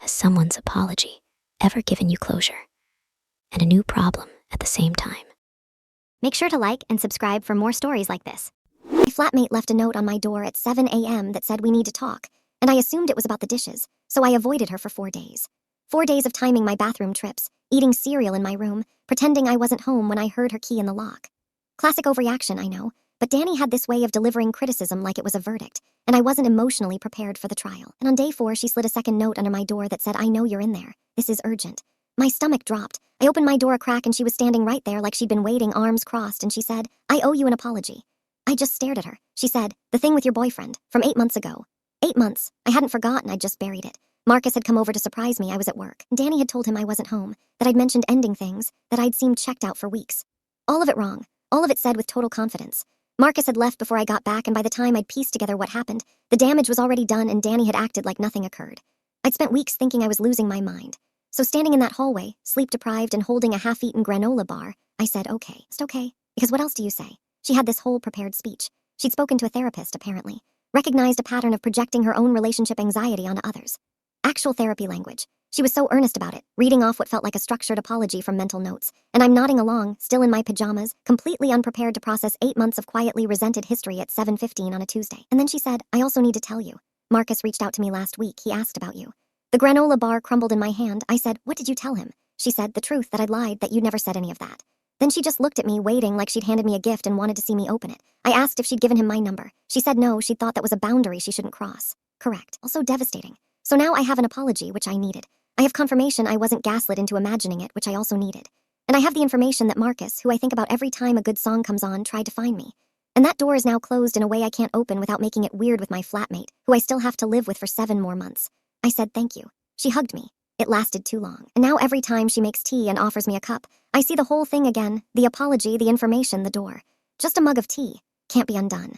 Has someone's apology ever given you closure? And a new problem at the same time. Make sure to like and subscribe for more stories like this. My flatmate left a note on my door at 7 a.m. that said we need to talk, and I assumed it was about the dishes, so I avoided her for 4 days. 4 days of timing my bathroom trips, eating cereal in my room, pretending I wasn't home when I heard her key in the lock. Classic overreaction, I know, but Danny had this way of delivering criticism like it was a verdict, and I wasn't emotionally prepared for the trial. And on day 4, she slid a second note under my door that said, "I know you're in there. This is urgent." My stomach dropped. I opened my door a crack and she was standing right there like she'd been waiting, arms crossed, and she said, "I owe you an apology." I just stared at her. She said, "The thing with your boyfriend, from 8 months ago." 8 months. I hadn't forgotten, I'd just buried it. Marcus had come over to surprise me. I was at work. Danny had told him I wasn't home, that I'd mentioned ending things, that I'd seemed checked out for weeks. All of it wrong. All of it said with total confidence. Marcus had left before I got back, and by the time I'd pieced together what happened, the damage was already done and Danny had acted like nothing occurred. I'd spent weeks thinking I was losing my mind. So standing in that hallway, sleep-deprived and holding a half-eaten granola bar, I said, "Okay, it's okay." Because what else do you say? She had this whole prepared speech. She'd spoken to a therapist, apparently. Recognized a pattern of projecting her own relationship anxiety onto others. Actual therapy language. She was so earnest about it, reading off what felt like a structured apology from mental notes, and I'm nodding along, still in my pajamas, completely unprepared to process 8 months of quietly resented history at 7:15 on a Tuesday. And then she said, "I also need to tell you. Marcus reached out to me last week. He asked about you." The granola bar crumbled in my hand. I said, "What did you tell him?" She said, "The truth, that I'd lied, that you'd never said any of that." Then she just looked at me, waiting like she'd handed me a gift and wanted to see me open it. I asked if she'd given him my number. She said no, she'd thought that was a boundary she shouldn't cross. Correct. Also devastating. So now I have an apology, which I needed. I have confirmation I wasn't gaslit into imagining it, which I also needed. And I have the information that Marcus, who I think about every time a good song comes on, tried to find me. And that door is now closed in a way I can't open without making it weird with my flatmate, who I still have to live with for 7 more months. I said thank you. She hugged me. It lasted too long. And now every time she makes tea and offers me a cup, I see the whole thing again. The apology, the information, the door. Just a mug of tea. Can't be undone.